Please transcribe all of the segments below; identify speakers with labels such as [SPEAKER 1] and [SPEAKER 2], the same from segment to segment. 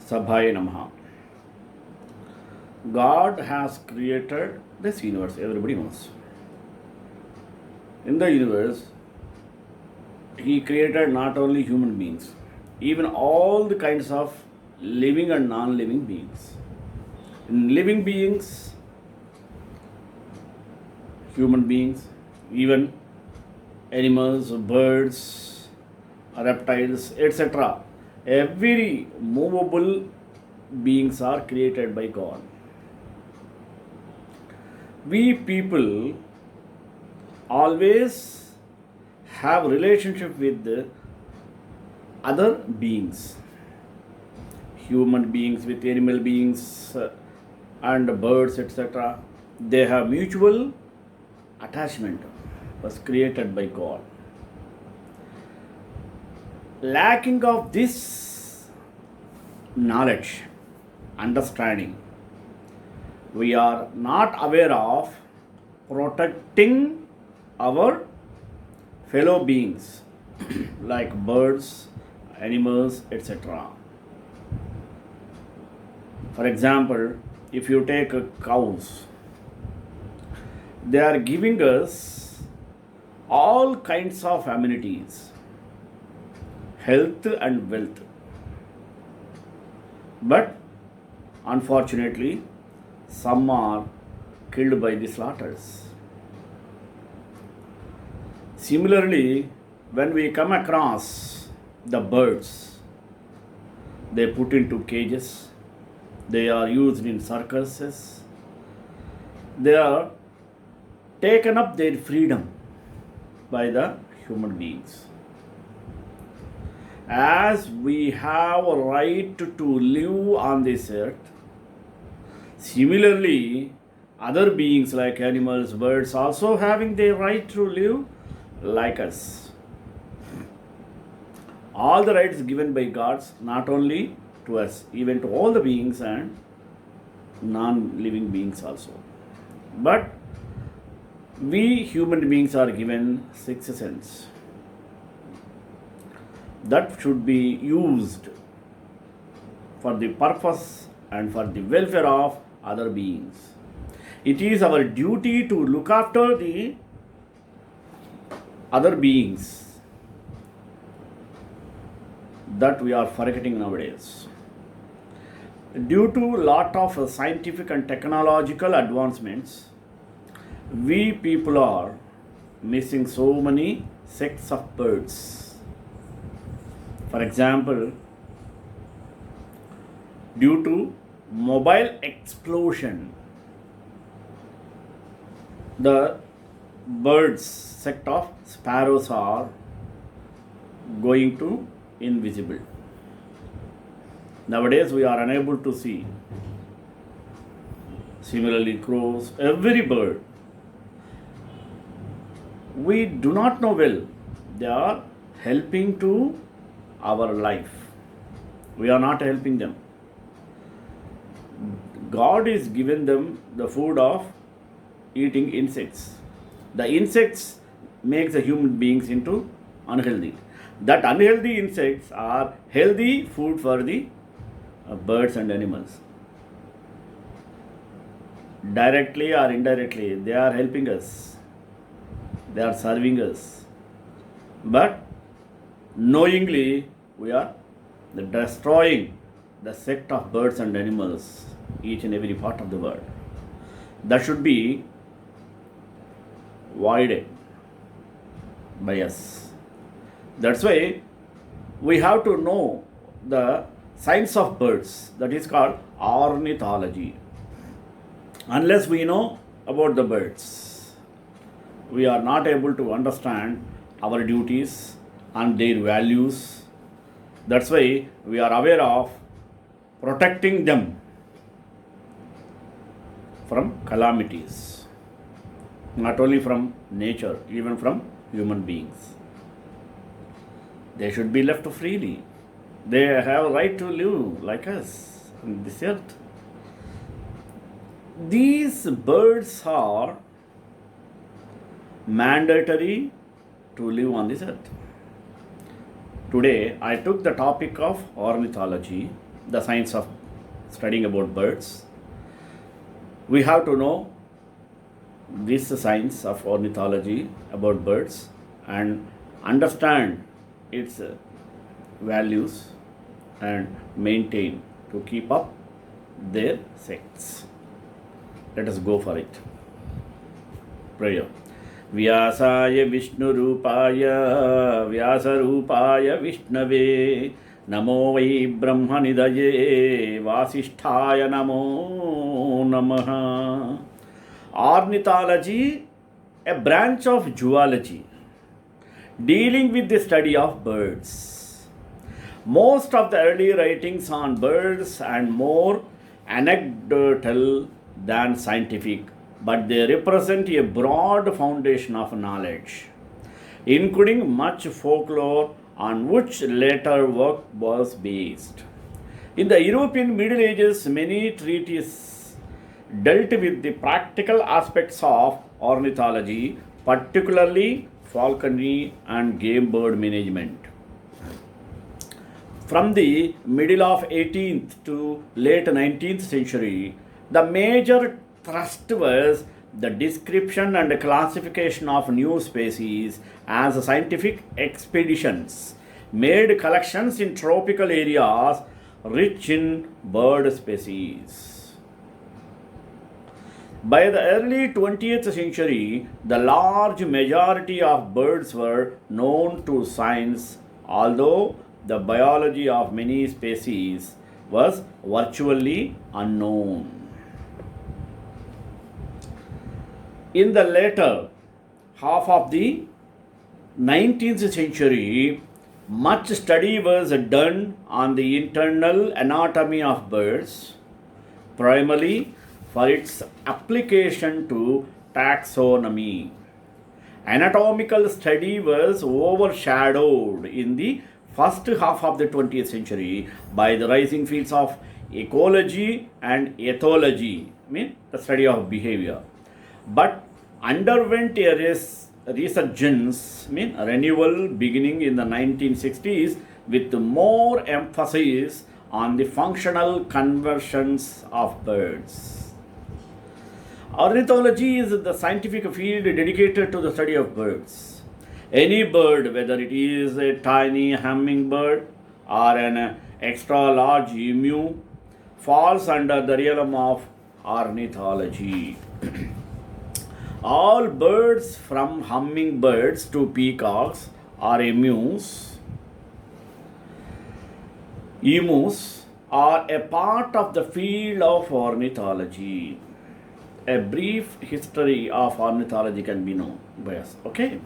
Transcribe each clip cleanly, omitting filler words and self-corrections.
[SPEAKER 1] Sabhaya Namaha. God has created this universe, everybody knows. In the universe, He created not only human beings, even all the kinds of living and non living beings. In living beings, human beings, even animals, birds, reptiles, etc. Every movable beings are created by God. We people always have relationship with the other beings, human beings with animal beings and birds, etc. They have mutual attachment, was created by God. Lacking of this knowledge, understanding, we are not aware of protecting our fellow beings like birds, animals, etc. For example, if you take cows, they are giving us all kinds of amenities, health and wealth. But unfortunately, some are killed by the slaughters. Similarly, when we come across the birds, they put into cages, they are used in circuses, they are taken up their freedom by the human beings. As we have a right to live on this earth, similarly, other beings like animals, birds also having their right to live like us. All the rights given by gods, not only to us, even to all the beings and non-living beings also. But we human beings are given sixth sense that should be used for the purpose and for the welfare of other beings. It is our duty to look after the other beings that we are forgetting nowadays. Due to lot of scientific and technological advancements, we people are missing so many sects of birds. For example, due to mobile explosion, the birds sect of sparrows are going to invisible. Nowadays we are unable to see. Similarly, crows, every bird. We do not know well. They are helping to our life. We are not helping them. God is given them the food of eating insects. The insects makes the human beings into unhealthy. That unhealthy insects are healthy food for the birds and animals. Directly or indirectly, they are helping us. They are serving us. But knowingly, we are destroying the sect of birds and animals, each and every part of the world. That should be avoided by us. That's why we have to know the science of birds, that is called ornithology. Unless we know about the birds, we are not able to understand our duties and their values. That's why we are aware of protecting them from calamities, not only from nature, even from human beings. They should be left freely. They have a right to live like us on this earth. These birds are mandatory to live on this earth. Today, I took the topic of ornithology the science of studying about birds, we have to know this science of ornithology about birds and understand its values and maintain to keep up their sects. Let us go for it. Prayer. व्यासाय विष्णुरूपाय व्यासरूपाय विष्णवे नमो वै ब्रह्मनिधये वासिष्ठाय नमो नमः. Ornithology, a branch of zoology dealing with the study of birds. Most of the early writings on birds and more anecdotal than scientific, but they represent a broad foundation of knowledge, including much folklore on which later work was based. In the European Middle Ages, many treatises dealt with the practical aspects of ornithology, particularly falconry and game bird management. From the middle of 18th to late 19th century, the major thrust was the description and classification of new species as scientific expeditions made collections in tropical areas rich in bird species. By the early 20th century, the large majority of birds were known to science, although the biology of many species was virtually unknown. In the later half of the 19th century, much study was done on the internal anatomy of birds, primarily for its application to taxonomy. Anatomical study was overshadowed in the first half of the 20th century by the rising fields of ecology and ethology, the study of behavior, but underwent a resurgence, renewal beginning in the 1960s with more emphasis on the functional conversions of birds. Ornithology is the scientific field dedicated to the study of birds. Any bird, whether it is a tiny hummingbird or an extra large emu, falls under the realm of ornithology. All birds from hummingbirds to peacocks or emus are a part of the field of ornithology. A brief history of ornithology can be known by us. Okay.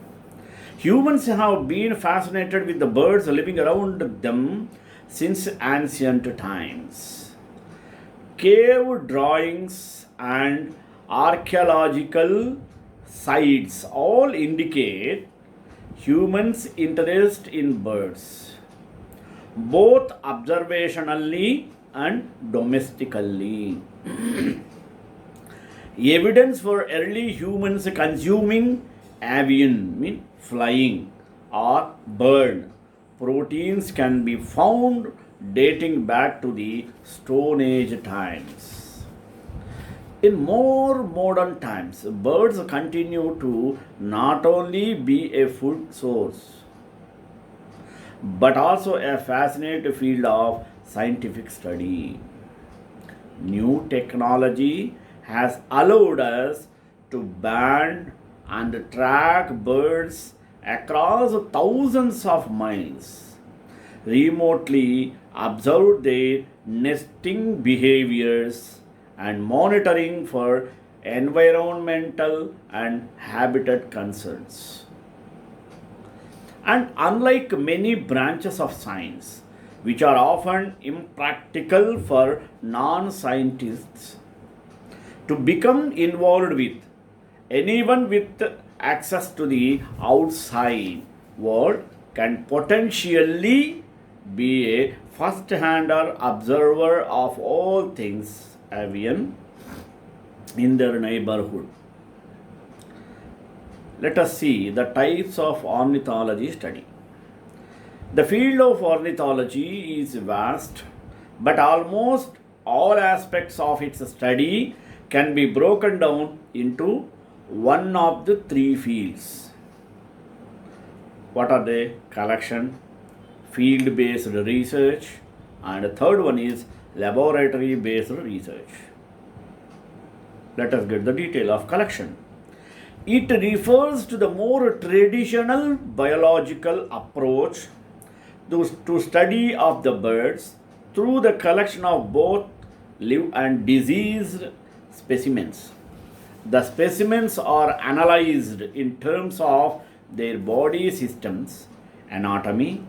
[SPEAKER 1] Humans have been fascinated with the birds living around them since ancient times. Cave drawings and archaeological sites all indicate humans' interest in birds, both observationally and domestically. Evidence for early humans consuming avian, flying, or bird proteins can be found dating back to the Stone Age times. In more modern times, birds continue to not only be a food source, but also a fascinating field of scientific study. New technology has allowed us to band and track birds across thousands of miles, remotely observe their nesting behaviors, and monitoring for environmental and habitat concerns. And unlike many branches of science, which are often impractical for non-scientists to become involved with, anyone with access to the outside world can potentially be a first-hander observer of all things avian in their neighborhood. Let us see the types of ornithology study. The field of ornithology is vast, but almost all aspects of its study can be broken down into one of the three fields. What are they? Collection, field based research, and the third one is laboratory based research. Let us get the detail of collection. It refers to the more traditional biological approach to study of the birds through the collection of both live and diseased specimens. The specimens are analyzed in terms of their body systems, anatomy,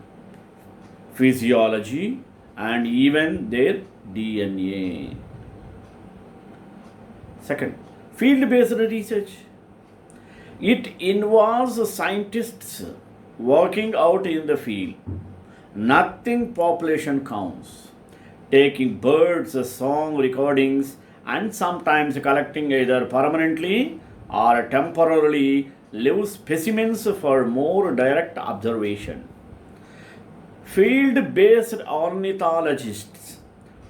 [SPEAKER 1] physiology, and even their DNA. Second, field based research. It involves scientists working out in the field. Nothing population counts. Taking birds' song recordings and sometimes collecting either permanently or temporarily live specimens for more direct observation. Field based ornithologists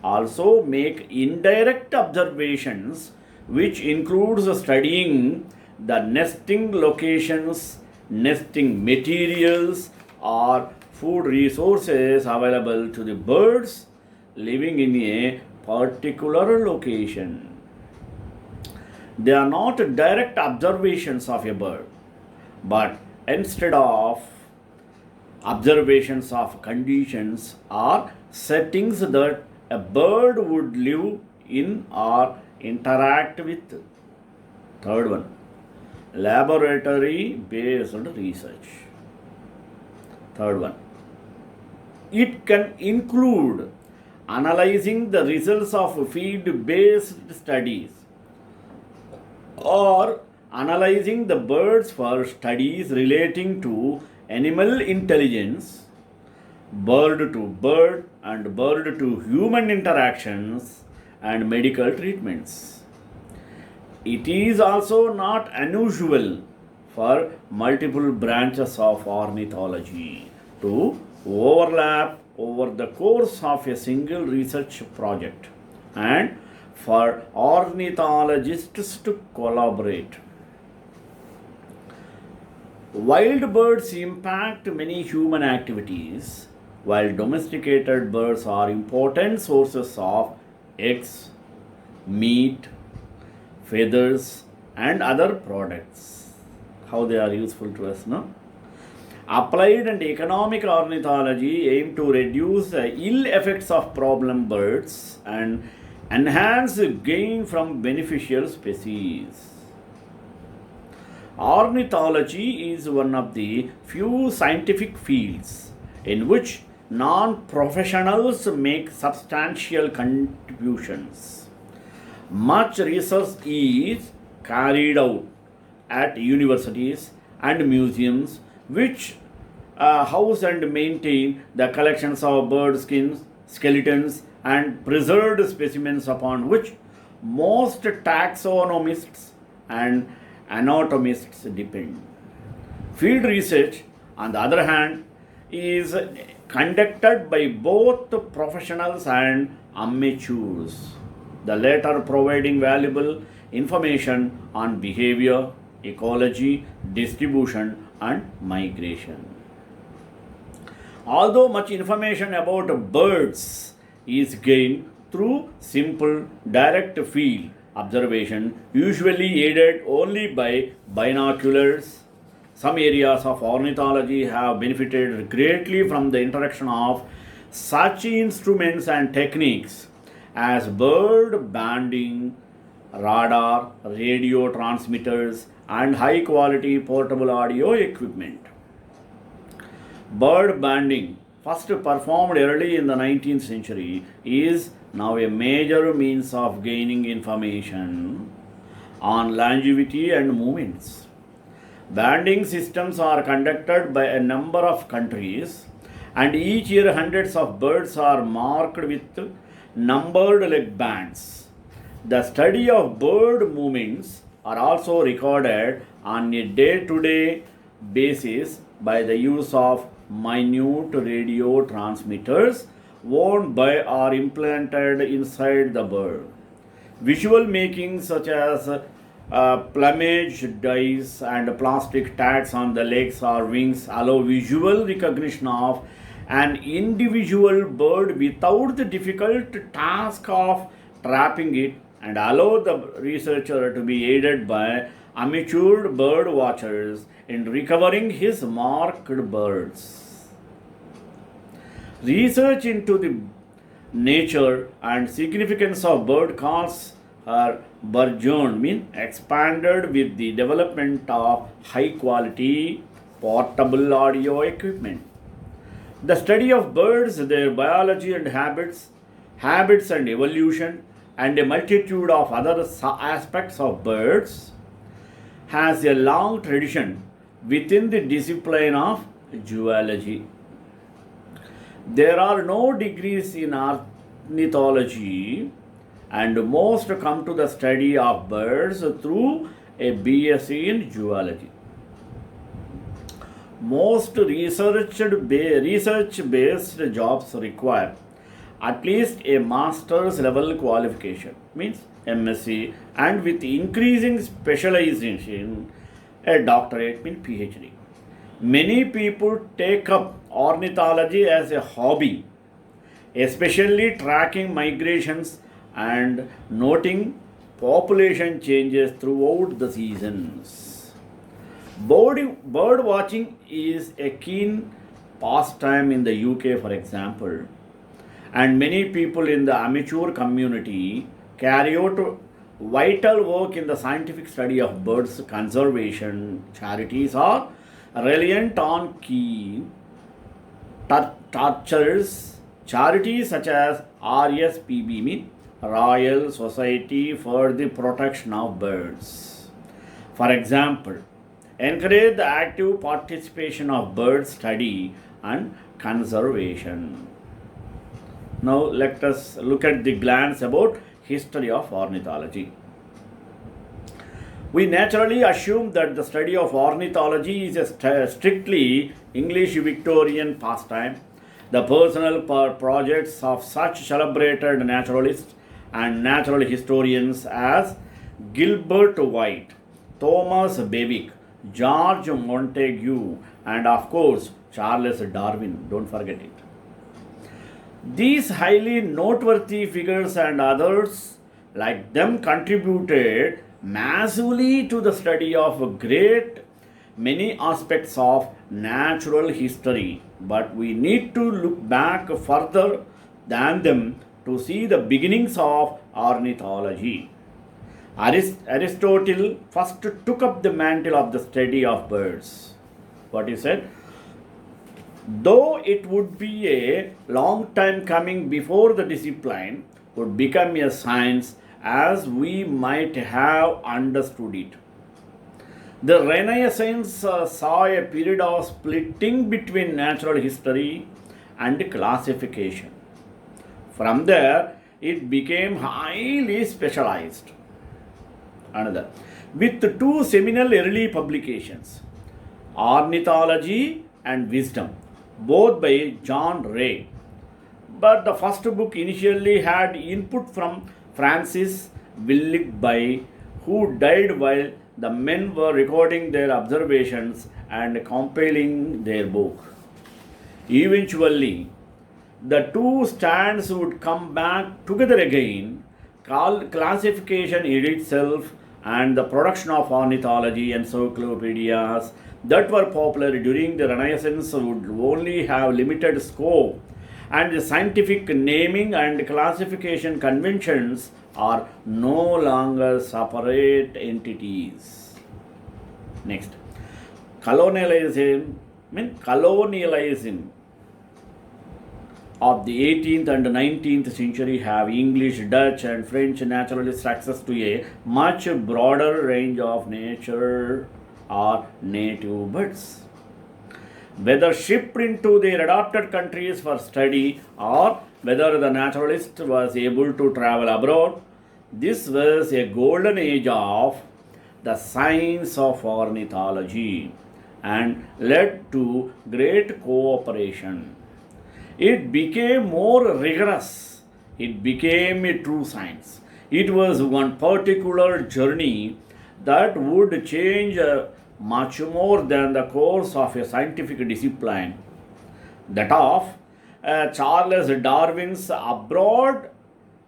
[SPEAKER 1] also make indirect observations, which includes studying the nesting locations, nesting materials, or food resources available to the birds living in a particular location. They are not direct observations of a bird, but instead of observations of conditions or settings that a bird would live in or interact with. Third one, laboratory based research. Third one, it can include analyzing the results of field based studies or analyzing the birds for studies relating to animal intelligence, bird to bird and bird to human interactions, and medical treatments. It is also not unusual for multiple branches of ornithology to overlap over the course of a single research project and for ornithologists to collaborate. Wild birds impact many human activities, while domesticated birds are important sources of eggs, meat, feathers, and other products. How they are useful to us, no? Applied and economic ornithology aim to reduce the ill effects of problem birds and enhance gain from beneficial species. Ornithology is one of the few scientific fields in which non-professionals make substantial contributions. Much research is carried out at universities and museums which house and maintain the collections of bird skins, skeletons, and preserved specimens upon which most taxonomists and anatomists depend. Field research, on the other hand, is conducted by both professionals and amateurs, the latter providing valuable information on behavior, ecology, distribution, and migration. Although much information about birds is gained through simple direct field observation, usually aided only by binoculars, some areas of ornithology have benefited greatly from the introduction of such instruments and techniques as bird banding, radar, radio transmitters, and high quality portable audio equipment. Bird banding, first performed early in the 19th century, is now a major means of gaining information on longevity and movements. Banding systems are conducted by a number of countries, and each year hundreds of birds are marked with numbered leg bands. The study of bird movements are also recorded on a day-to-day basis by the use of minute radio transmitters worn by or implanted inside the bird. Visual making such as plumage dyes and plastic tags on the legs or wings allow visual recognition of an individual bird without the difficult task of trapping it, and allow the researcher to be aided by amateur bird watchers in recovering his marked birds. Research into the nature and significance of bird calls are burgeoned, mean expanded with the development of high quality portable audio equipment. The study of birds, their biology and habits and evolution, and a multitude of other aspects of birds has a long tradition within the discipline of zoology. There are no degrees in ornithology, and most come to the study of birds through a BSc in zoology. Most research based jobs require at least a master's level qualification, means MSc, and with increasing specialization, a doctorate, means PhD. Many people take up ornithology as a hobby, especially tracking migrations and noting population changes throughout the seasons. Bird watching is a keen pastime in the UK, for example, and many people in the amateur community carry out vital work in the scientific study of birds conservation. Charities are reliant on key tortures. Charities such as RSPB, mean Royal Society for the Protection of Birds, for example, encourage the active participation of bird study and conservation. Now let us look at the glance about history of ornithology. We naturally assume that the study of ornithology is a strictly English Victorian pastime. The personal projects of such celebrated naturalists and natural historians as Gilbert White, Thomas Bewick, George Montagu, and of course Charles Darwin, don't forget it. These highly noteworthy figures and others like them contributed massively to the study of great many aspects of natural history, but we need to look back further than them to see the beginnings of ornithology. Aristotle first took up the mantle of the study of birds. What he said? Though it would be a long time coming before the discipline would become a science as we might have understood it. The Renaissance saw a period of splitting between natural history and classification. From there, it became highly specialized. Another, with two seminal early publications, Ornithology and Wisdom, both by John Ray. But the first book initially had input from Francis Willigby, who died while the men were recording their observations and compiling their book. Eventually, the two stands would come back together again. Classification in itself and the production of ornithology encyclopedias that were popular during the Renaissance would only have limited scope, and the scientific naming and classification conventions are no longer separate entities. Next, colonialism of the 18th and 19th century have English, Dutch, and French naturalists access to a much broader range of nature or native birds. Whether shipped into their adopted countries for study or whether the naturalist was able to travel abroad, this was a golden age of the science of ornithology and led to great cooperation. It became more rigorous. It became a true science. It was one particular journey that would change much more than the course of a scientific discipline, that of Charles Darwin's Abroad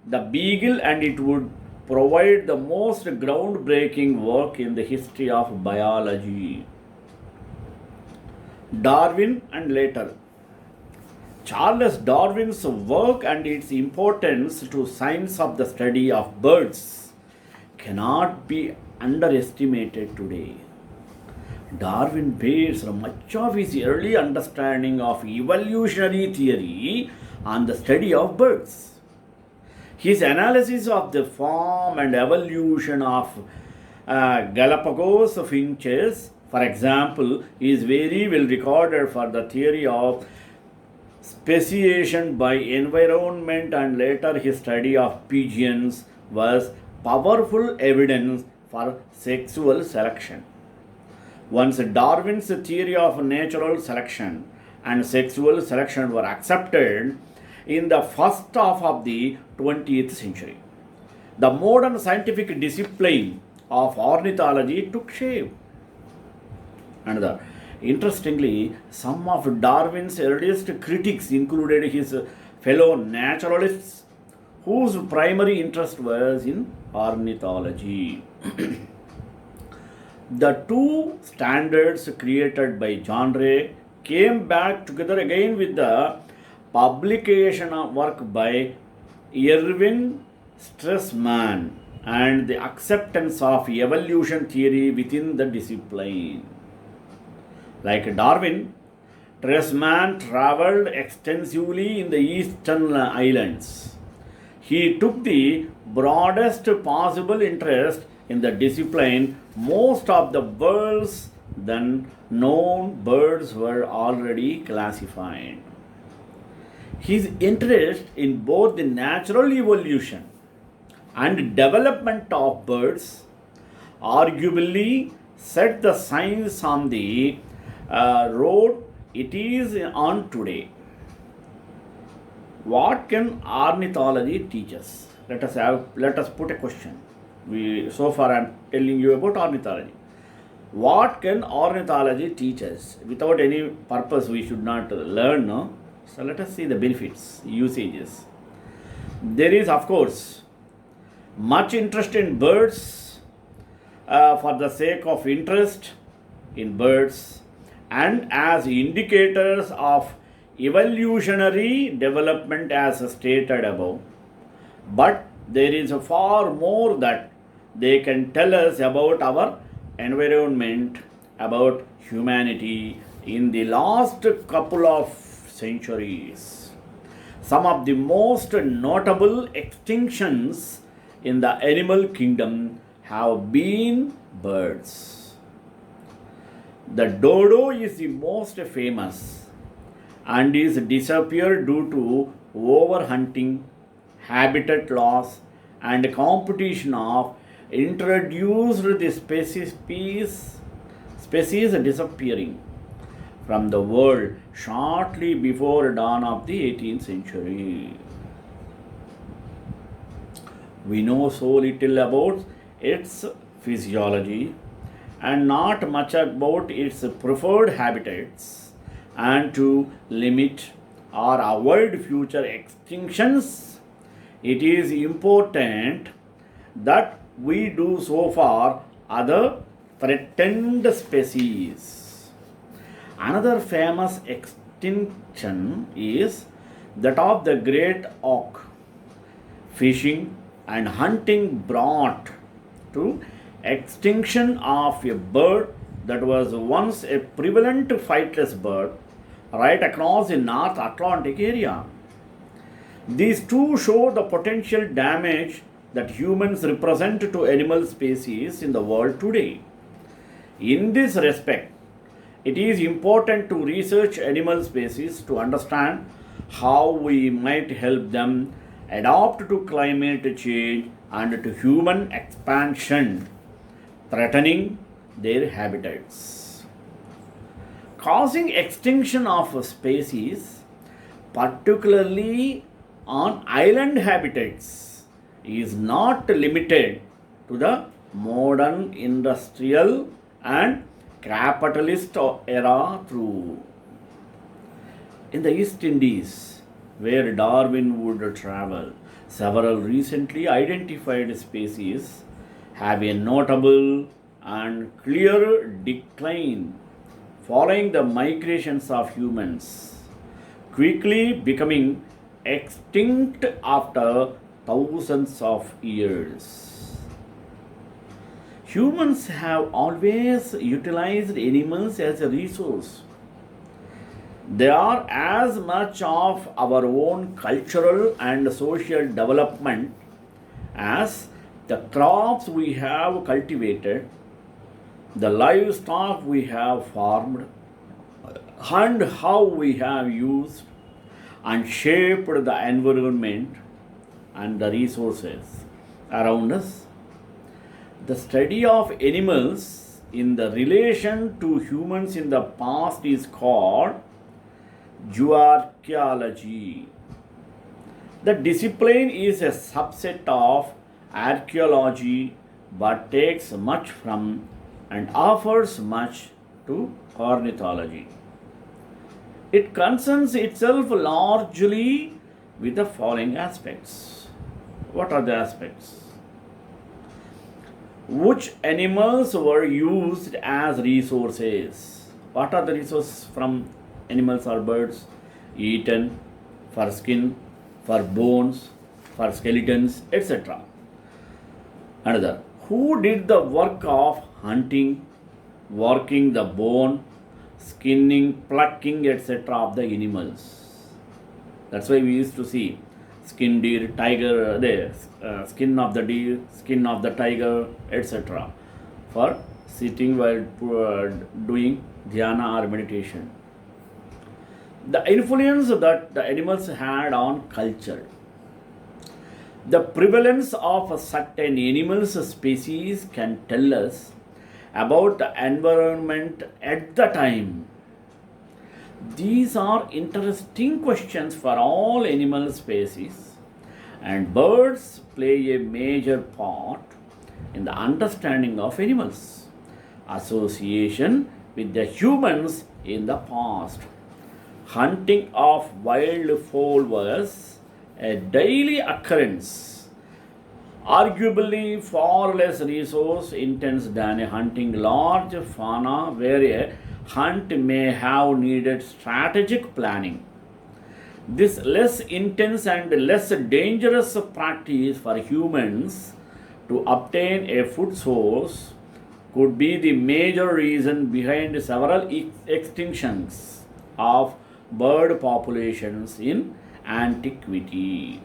[SPEAKER 1] the Beagle, and it would provide the most groundbreaking work in the history of biology. Darwin and later Charles Darwin's work and its importance to science of the study of birds cannot be underestimated today. Darwin based much of his early understanding of evolutionary theory on the study of birds. His analysis of the form and evolution of Galapagos finches, for example, is very well recorded for the theory of speciation by environment, and later his study of pigeons was powerful evidence for sexual selection. Once Darwin's theory of natural selection and sexual selection were accepted in the first half of the 20th century, the modern scientific discipline of ornithology took shape. Another, interestingly, some of Darwin's earliest critics included his fellow naturalists whose primary interest was in ornithology. The two standards created by John Ray came back together again with the publication of work by Erwin Stresemann and the acceptance of evolution theory within the discipline. Like Darwin, Stresemann traveled extensively in the eastern islands. He took the broadest possible interest in the discipline. Most of the world's then known birds were already classified. His interest in both the natural evolution and development of birds arguably set the science on the road it is on today. What can ornithology teach us? Let us put a question. So far I am telling you about ornithology. What can ornithology teach us? Without any purpose we should not learn, no? So let us see the benefits, usages. There is, of course, much interest in birds for the sake of interest in birds and as indicators of evolutionary development as stated above. But there is far more that they can tell us about our environment, about humanity in the last couple of centuries. Some of the most notable extinctions in the animal kingdom have been birds. The dodo is the most famous and is disappeared due to overhunting, habitat loss, and competition of introduced the species disappearing from the world shortly before dawn of the 18th century. We know so little about its physiology and not much about its preferred habitats, and to limit or avoid future extinctions, it is important that we do so for other threatened species. Another famous extinction is that of the great auk. Fishing and hunting brought to extinction of a bird that was once a prevalent flightless bird right across the North Atlantic area. These two show the potential damage that humans represent to animal species in the world today. In this respect, it is important to research animal species to understand how we might help them adapt to climate change and to human expansion threatening their habitats. Causing extinction of species particularly on island habitats, is not limited to the modern industrial and capitalist era through. In the East Indies, where Darwin would travel, several recently identified species have a notable and clear decline following the migrations of humans, quickly becoming extinct after thousands of years. Humans have always utilized animals as a resource. They are as much of our own cultural and social development as the crops we have cultivated, the livestock we have farmed, and how we have used and shaped the environment and the resources around us. The study of animals in the relation to humans in the past is called zooarchaeology. The discipline is a subset of archaeology but takes much from and offers much to ornithology. It concerns itself largely with the following aspects. What are the aspects? Which animals were used as resources? What are the resources from animals or birds? Eaten for skin, for bones, for skeletons, etc. Another, who did the work of hunting, working the bone, skinning, plucking, etc. of the animals? That's why we used to see skin deer, tiger, skin of the deer, skin of the tiger, etc. for sitting while doing dhyana or meditation. The influence that the animals had on culture. The prevalence of certain animals species can tell us about the environment at the time. These are interesting questions for all animal species, and birds play a major part in the understanding of animals. Association with the humans in the past. Hunting of wild fowl was a daily occurrence, arguably far less resource intense than a hunting large fauna where a hunt may have needed strategic planning. This less intense and less dangerous practice for humans to obtain a food source could be the major reason behind several extinctions of bird populations in antiquity.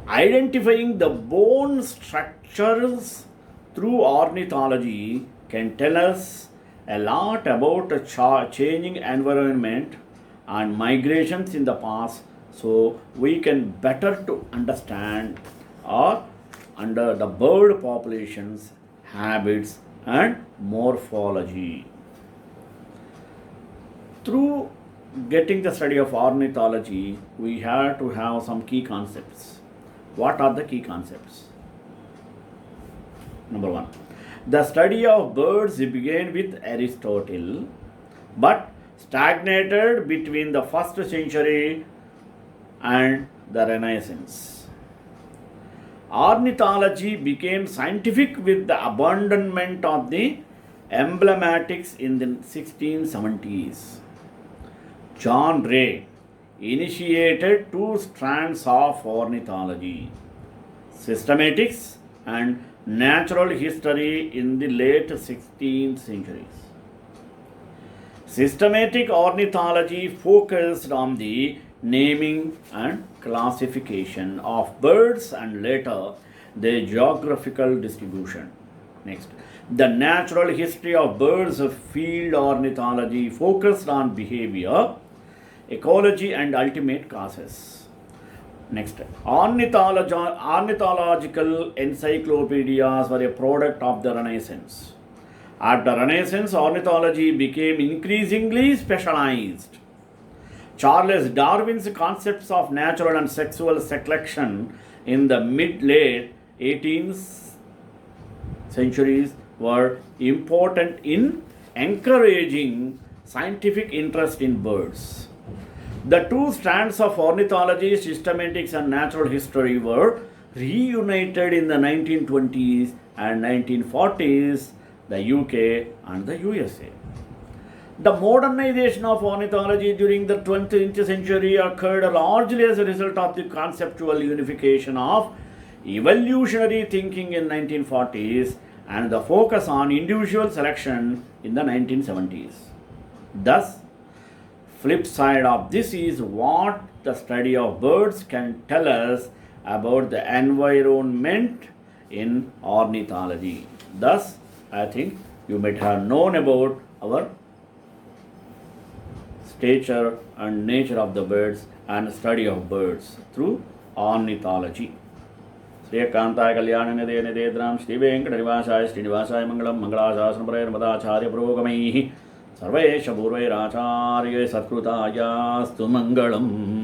[SPEAKER 1] Identifying the bone structures through ornithology can tell us a lot about a changing environment and migrations in the past, so we can better to understand or under the bird populations habits and morphology. Through getting the study of ornithology, we have to have some key concepts. What are the key concepts? Number one, the study of birds began with Aristotle but stagnated between the first century and the Renaissance. Ornithology became scientific with the abandonment of the emblematics in the 1670s. John Ray initiated two strands of ornithology, systematics and natural history, in the late 16th centuries. Systematic ornithology focused on the naming and classification of birds and later their geographical distribution. Next, the natural history of birds field ornithology focused on behavior, ecology, and ultimate causes. Next, ornithological encyclopedias were a product of the Renaissance. At the Renaissance, ornithology became increasingly specialized. Charles Darwin's concepts of natural and sexual selection in the mid-late 18th centuries were important in encouraging scientific interest in birds. The two strands of ornithology, systematics, and natural history were reunited in the 1920s and 1940s, the UK and the USA. The modernization of ornithology during the 20th century occurred largely as a result of the conceptual unification of evolutionary thinking in 1940s and the focus on individual selection in the 1970s. Thus, flip side of this is what the study of birds can tell us about the environment in ornithology. Thus, I think you might have known about our stature and nature of the birds and study of birds through ornithology. श्रीकांताय Kalyan Nidhe निधेद्राम Shri वेंकटनिवासाय श्रीनिवासाय Mangalam मंगलाशासनपरय नमदाचार्य पुरोगमैः Sarvesh पूर्वैराचार्य सत्कृतायास्तु Mangalam.